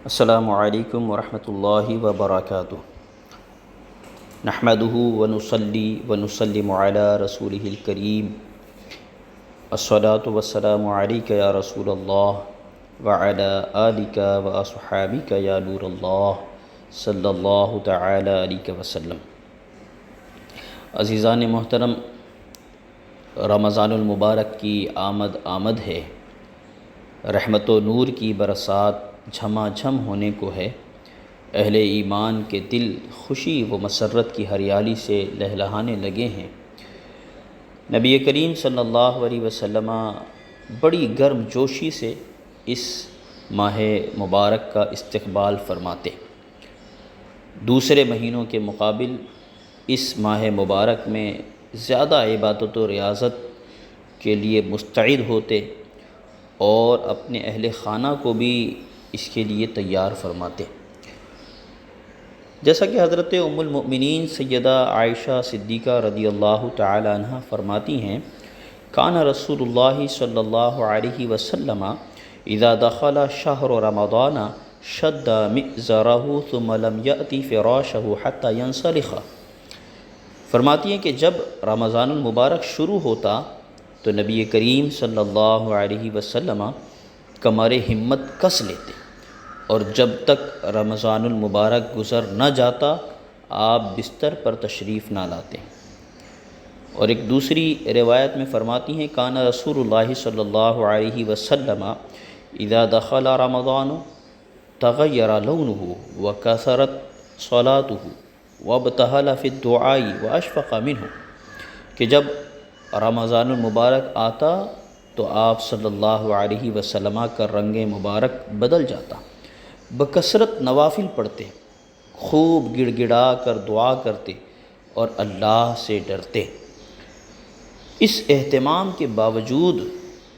السلام علیکم ورحمۃ اللہ وبرکاتہ۔ نحمدہ ونصلی ونسلم علی رسولہ الکریم، الصلاۃ والسلام علیک یا رسول اللہ وعلی آلک واصحابک یا نور اللہ صلی اللہ تعالی علیہ وسلم۔ عزیزان محترم، رمضان المبارک کی آمد ہے، رحمت و نور کی برسات جھما جھم ہونے کو ہے۔ اہل ایمان کے دل خوشی و مسرت کی ہریالی سے لہلہانے لگے ہیں۔ نبی کریم صلی اللہ علیہ وسلم بڑی گرم جوشی سے اس ماہ مبارک کا استقبال فرماتے۔ دوسرے مہینوں کے مقابل اس ماہ مبارک میں زیادہ عبادت و ریاضت کے لیے مستعد ہوتے اور اپنے اہل خانہ کو بھی اس کے لیے تیار فرماتے۔ جیسا کہ حضرت ام المؤمنین سیدہ عائشہ صدیقہ رضی اللہ تعالی عنہ فرماتی ہیں، کان رسول اللہ صلی اللہ علیہ وسلم اذا دخل شہر رمضان شد مئزرہ ثم لم یأتی فراشہ حتی ینسلخ۔ فرماتی ہیں کہ جب رمضان المبارک شروع ہوتا تو نبی کریم صلی اللہ علیہ وسلم کمر ہمت کس لیتے، اور جب تک رمضان المبارک گزر نہ جاتا آپ بستر پر تشریف نہ لاتے۔ اور ایک دوسری روایت میں فرماتی ہیں، کان رسول اللہ صلی اللہ علیہ وسلم اذا دخل رمضان تغیر لونہ وکثرت صلاتہ وابتہل فی الدعاء واشفق منہ، کہ جب رمضان المبارک آتا تو آپ صلی اللہ علیہ وسلم کا رنگ مبارک بدل جاتا، بکثرت نوافل پڑھتے، خوب گڑ گڑا کر دعا کرتے اور اللہ سے ڈرتے۔ اس اہتمام کے باوجود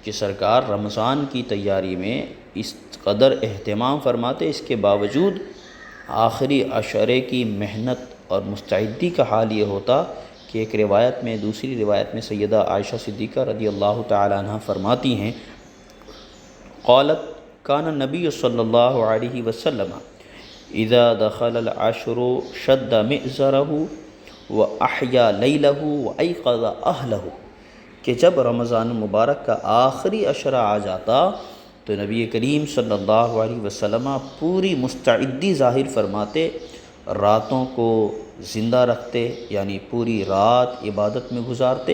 کہ سرکار رمضان کی تیاری میں اس قدر اہتمام فرماتے، اس کے باوجود آخری عشرے کی محنت اور مستعدی کا حال یہ ہوتا کہ ایک روایت میں، دوسری روایت میں سیدہ عائشہ صدیقہ رضی اللہ تعالی عنہ فرماتی ہیں، قالت کان النبی صلی اللہ علیہ وسلم اذا دخل العشر شد مئزرہ واحیا لیلہ وایقظ اہلہ، کہ جب رمضان مبارک کا آخری عشرہ آ جاتا تو نبی کریم صلی اللہ علیہ وسلم پوری مستعدی ظاہر فرماتے، راتوں کو زندہ رکھتے، یعنی پوری رات عبادت میں گزارتے،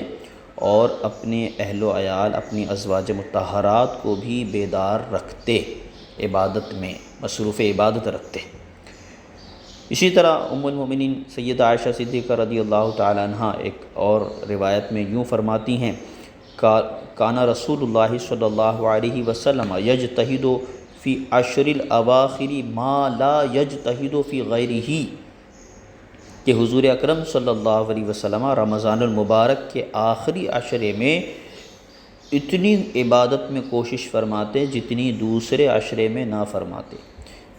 اور اپنے اہل و عیال، اپنی ازواج مطہرات کو بھی بیدار رکھتے، عبادت میں مصروف عبادت رکھتے۔ اسی طرح ام المؤمنین سیدہ عائشہ صدیقہ رضی اللہ تعالی عنہ ایک اور روایت میں یوں فرماتی ہیں، کان رسول اللہ صلی اللہ علیہ وسلم یجتہد فی عشر الاواخر ما لا یجتہد فی غیرہ، کہ حضور اکرم صلی اللہ علیہ وسلم رمضان المبارک کے آخری عشرے میں اتنی عبادت میں کوشش فرماتے جتنی دوسرے عشرے میں نہ فرماتے،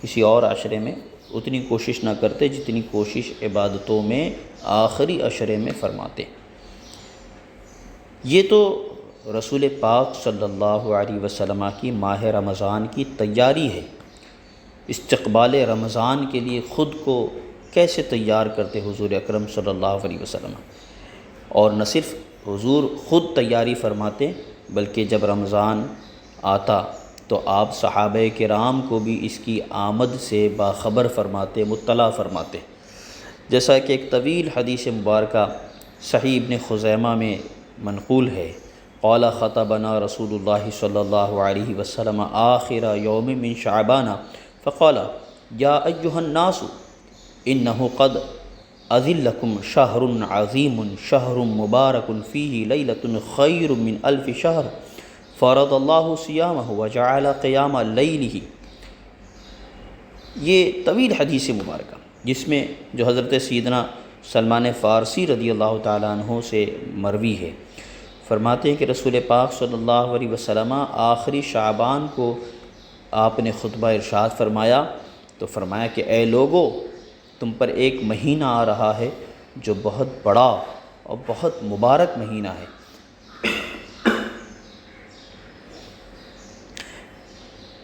کسی اور عشرے میں اتنی کوشش نہ کرتے جتنی کوشش عبادتوں میں آخری عشرے میں فرماتے۔ یہ تو رسول پاک صلی اللہ علیہ وسلم کی ماہ رمضان کی تیاری ہے۔ استقبال رمضان کے لیے خود کو کیسے تیار کرتے حضور اکرم صلی اللہ علیہ وسلم، اور نہ صرف حضور خود تیاری فرماتے بلکہ جب رمضان آتا تو آپ صحابہ کرام کو بھی اس کی آمد سے باخبر فرماتے، مطلع فرماتے۔ جیسا کہ ایک طویل حدیث مبارکہ صحیح ابن خزیمہ میں منقول ہے، قال خطبنا رسول اللہ صلی اللہ علیہ وسلم آخر یوم من شعبان فقال یا ایہا الناس انہ قد اذلکم شہر عظیم شہر مبارک فیہ لیلۃ خیر من الف شہر فرض اللہ صیامہ وجعل قیام لیلہ۔ یہ طویل حدیث مبارکہ جس میں جو حضرت سیدنا سلمان فارسی رضی اللہ تعالیٰ عنہ سے مروی ہے، فرماتے ہیں کہ رسول پاک صلی اللہ علیہ وسلم آخری شعبان کو آپ نے خطبہ ارشاد فرمایا تو فرمایا کہ اے لوگو، تم پر ایک مہینہ آ رہا ہے جو بہت بڑا اور بہت مبارک مہینہ ہے،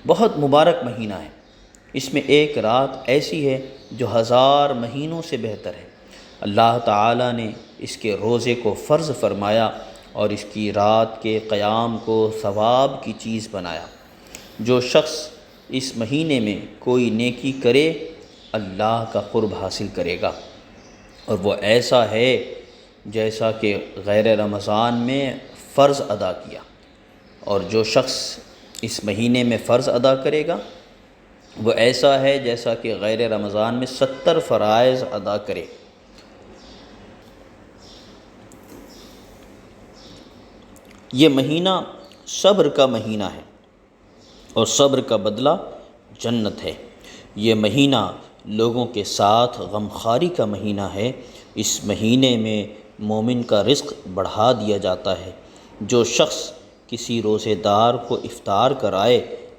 بہت مبارک مہینہ ہے، اس میں ایک رات ایسی ہے جو 1000 مہینوں سے بہتر ہے۔ اللہ تعالیٰ نے اس کے روزے کو فرض فرمایا اور اس کی رات کے قیام کو ثواب کی چیز بنایا۔ جو شخص اس مہینے میں کوئی نیکی کرے اللہ کا قرب حاصل کرے گا، اور وہ ایسا ہے جیسا کہ غیر رمضان میں فرض ادا کیا۔ اور جو شخص اس مہینے میں فرض ادا کرے گا وہ ایسا ہے جیسا کہ غیر رمضان میں 70 فرائض ادا کرے۔ یہ مہینہ صبر کا مہینہ ہے اور صبر کا بدلہ جنت ہے۔ یہ مہینہ لوگوں کے ساتھ غمخواری کا مہینہ ہے۔ اس مہینے میں مومن کا رزق بڑھا دیا جاتا ہے۔ جو شخص کسی روزے دار کو افطار کرائے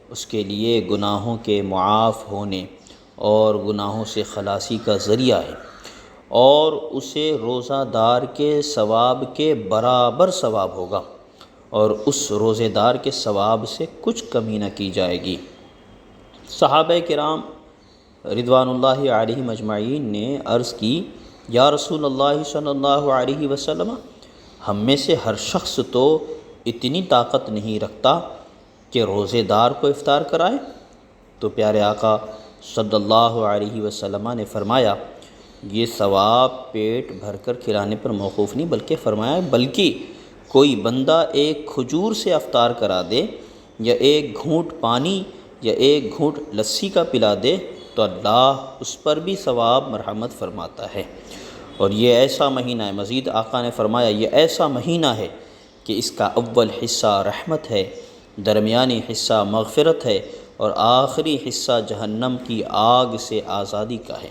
اس کے لیے گناہوں کے معاف ہونے اور گناہوں سے خلاصی کا ذریعہ ہے، اور اسے روزہ دار کے ثواب کے برابر ثواب ہوگا، اور اس روزے دار کے ثواب سے کچھ کمی نہ کی جائے گی۔ صحابہ کرام رضوان اللہ علیہم اجمعین نے عرض کی، یا رسول اللہ صلی اللہ علیہ وسلم، ہم میں سے ہر شخص تو اتنی طاقت نہیں رکھتا کہ روزے دار کو افطار کرائے۔ تو پیارے آقا صلی اللہ علیہ وسلم نے فرمایا، یہ ثواب پیٹ بھر کر کھلانے پر موقوف نہیں، بلکہ کوئی بندہ ایک کھجور سے افطار کرا دے یا ایک گھونٹ پانی یا ایک گھونٹ لسی کا پلا دے تو اللہ اس پر بھی ثواب مرحمت فرماتا ہے۔ اور یہ ایسا مہینہ ہے، مزید آقا نے فرمایا، یہ ایسا مہینہ ہے کہ اس کا اول حصہ رحمت ہے، درمیانی حصہ مغفرت ہے، اور آخری حصہ جہنم کی آگ سے آزادی کا ہے۔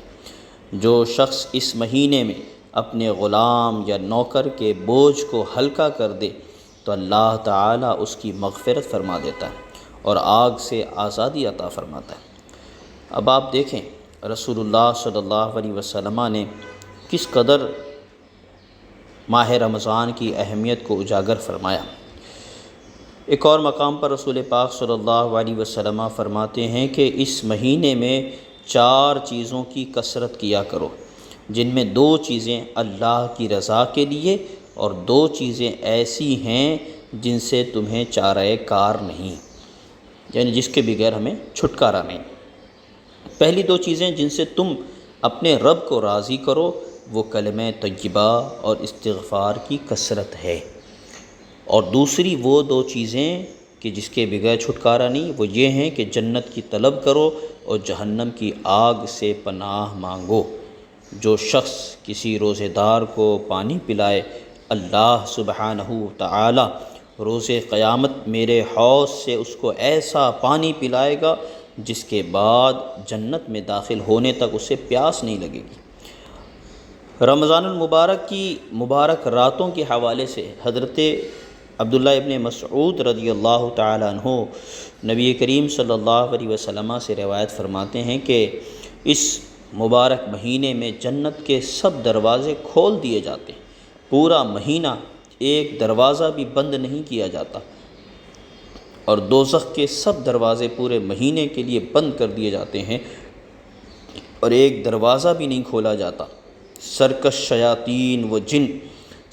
جو شخص اس مہینے میں اپنے غلام یا نوکر کے بوجھ کو ہلکا کر دے تو اللہ تعالیٰ اس کی مغفرت فرما دیتا ہے اور آگ سے آزادی عطا فرماتا ہے۔ اب آپ دیکھیں رسول اللہ صلی اللہ علیہ وسلم نے کس قدر ماہ رمضان کی اہمیت کو اجاگر فرمایا۔ ایک اور مقام پر رسول پاک صلی اللہ علیہ وسلم فرماتے ہیں کہ اس مہینے میں 4 چیزوں کی کثرت کیا کرو، جن میں 2 چیزیں اللہ کی رضا کے لیے اور 2 چیزیں ایسی ہیں جن سے تمہیں چارہ کار نہیں، یعنی جس کے بغیر ہمیں چھٹکارا نہیں۔ پہلی 2 چیزیں جن سے تم اپنے رب کو راضی کرو وہ کلمہ طیبہ اور استغفار کی کثرت ہے، اور دوسری وہ 2 چیزیں کہ جس کے بغیر چھٹکارا نہیں، وہ یہ ہیں کہ جنت کی طلب کرو اور جہنم کی آگ سے پناہ مانگو۔ جو شخص کسی روزے دار کو پانی پلائے اللہ سبحانہ تعالی روز قیامت میرے حوض سے اس کو ایسا پانی پلائے گا جس کے بعد جنت میں داخل ہونے تک اسے پیاس نہیں لگے گی۔ رمضان المبارک کی مبارک راتوں کے حوالے سے حضرت عبداللہ ابن مسعود رضی اللہ تعالی عنہ نبی کریم صلی اللہ علیہ وسلم سے روایت فرماتے ہیں کہ اس مبارک مہینے میں جنت کے سب دروازے کھول دیے جاتے ہیں، پورا مہینہ ایک دروازہ بھی بند نہیں کیا جاتا، اور دوزخ کے سب دروازے پورے مہینے کے لیے بند کر دیے جاتے ہیں اور ایک دروازہ بھی نہیں کھولا جاتا۔ سرکش شیاطین و جن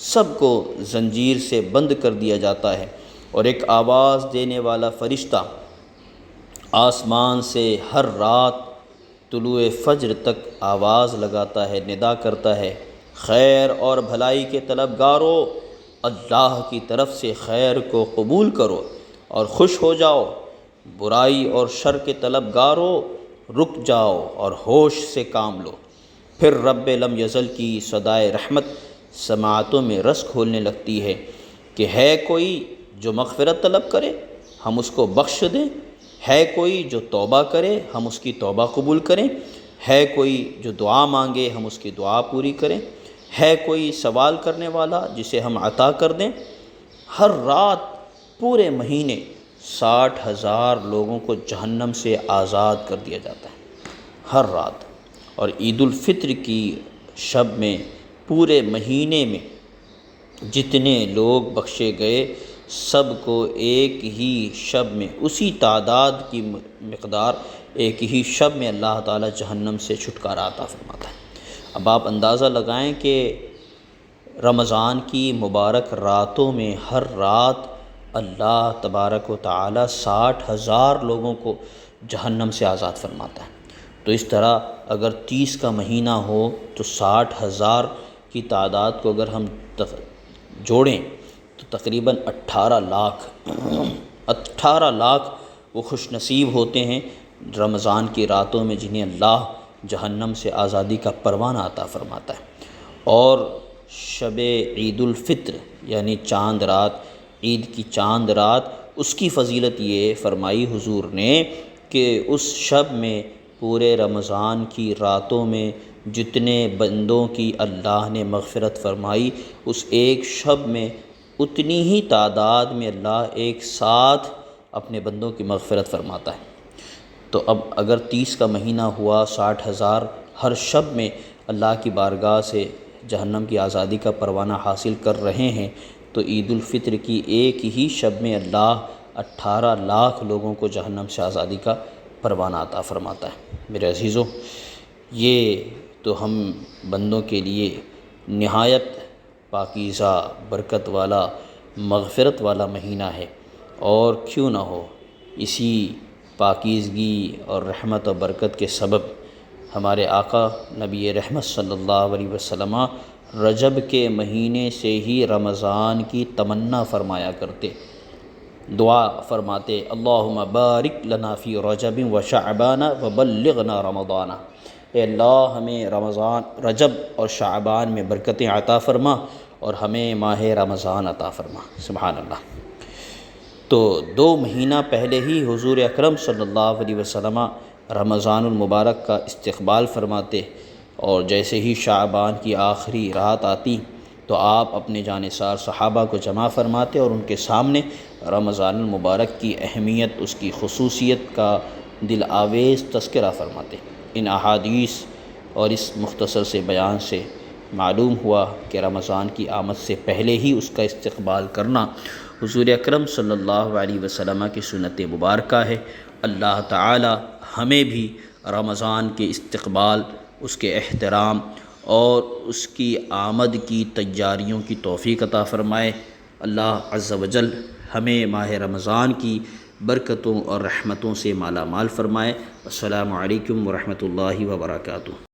سب کو زنجیر سے بند کر دیا جاتا ہے، اور ایک آواز دینے والا فرشتہ آسمان سے ہر رات طلوع فجر تک آواز لگاتا ہے، ندا کرتا ہے، خیر اور بھلائی کے طلبگارو، اللہ کی طرف سے خیر کو قبول کرو اور خوش ہو جاؤ، برائی اور شر کے طلبگارو رک جاؤ اور ہوش سے کام لو۔ پھر رب لم یزل کی صدائے رحمت سماعتوں میں رس کھولنے لگتی ہے کہ ہے کوئی جو مغفرت طلب کرے ہم اس کو بخش دیں، ہے کوئی جو توبہ کرے ہم اس کی توبہ قبول کریں، ہے کوئی جو دعا مانگے ہم اس کی دعا پوری کریں، ہے کوئی سوال کرنے والا جسے ہم عطا کر دیں۔ ہر رات پورے مہینے 60,000 لوگوں کو جہنم سے آزاد کر دیا جاتا ہے ہر رات۔ اور عید الفطر کی شب میں پورے مہینے میں جتنے لوگ بخشے گئے سب کو ایک ہی شب میں اسی تعداد کی مقدار ایک ہی شب میں اللہ تعالیٰ جہنم سے چھٹکارا عطا فرماتا ہے۔ اب آپ اندازہ لگائیں کہ رمضان کی مبارک راتوں میں ہر رات اللہ تبارک و تعالیٰ 60,000 لوگوں کو جہنم سے آزاد فرماتا ہے۔ تو اس طرح اگر 30 کا مہینہ ہو تو 60,000 کی تعداد کو اگر ہم جوڑیں تو تقریباً 18 لاکھ وہ خوش نصیب ہوتے ہیں رمضان کی راتوں میں جنہیں اللہ جہنم سے آزادی کا پروانہ عطا فرماتا ہے۔ اور شب عید الفطر یعنی چاند رات، عید کی چاند رات، اس کی فضیلت یہ فرمائی حضور نے کہ اس شب میں پورے رمضان کی راتوں میں جتنے بندوں کی اللہ نے مغفرت فرمائی، اس ایک شب میں اتنی ہی تعداد میں اللہ ایک ساتھ اپنے بندوں کی مغفرت فرماتا ہے۔ تو اب اگر 30 کا مہینہ ہوا، 60,000 ہر شب میں اللہ کی بارگاہ سے جہنم کی آزادی کا پروانہ حاصل کر رہے ہیں، تو عید الفطر کی ایک ہی شب میں اللہ 18 لاکھ لوگوں کو جہنم سے آزادی کا پروانہ عطا فرماتا ہے۔ میرے عزیزو، یہ تو ہم بندوں کے لیے نہایت پاکیزہ، برکت والا، مغفرت والا مہینہ ہے، اور کیوں نہ ہو اسی پاکیزگی اور رحمت و برکت کے سبب ہمارے آقا نبی رحمت صلی اللہ علیہ وسلم رجب کے مہینے سے ہی رمضان کی تمنا فرمایا کرتے، دعا فرماتے، اللہم بارک لنا فی رجب و شعبان و بلغنا رمضان۔ اے اللہ ہمیں رجب اور شعبان میں برکتیں عطا فرما اور ہمیں ماہ رمضان عطا فرما۔ سبحان اللہ۔ تو 2 مہینہ پہلے ہی حضور اکرم صلی اللہ علیہ وسلم رمضان المبارک کا استقبال فرماتے، اور جیسے ہی شعبان کی آخری رات آتی تو آپ اپنے جانثار صحابہ کو جمع فرماتے اور ان کے سامنے رمضان المبارک کی اہمیت، اس کی خصوصیت کا دل آویز تذکرہ فرماتے۔ ان احادیث اور اس مختصر سے بیان سے معلوم ہوا کہ رمضان کی آمد سے پہلے ہی اس کا استقبال کرنا حضور اکرم صلی اللہ علیہ وسلم کی سنت مبارکہ ہے۔ اللہ تعالی ہمیں بھی رمضان کے استقبال، اس کے احترام اور اس کی آمد کی تیاریوں کی توفیق عطا فرمائے۔ اللہ عز و جل ہمیں ماہ رمضان کی برکتوں اور رحمتوں سے مالا مال فرمائے۔ السلام علیکم ورحمۃ اللہ وبرکاتہ۔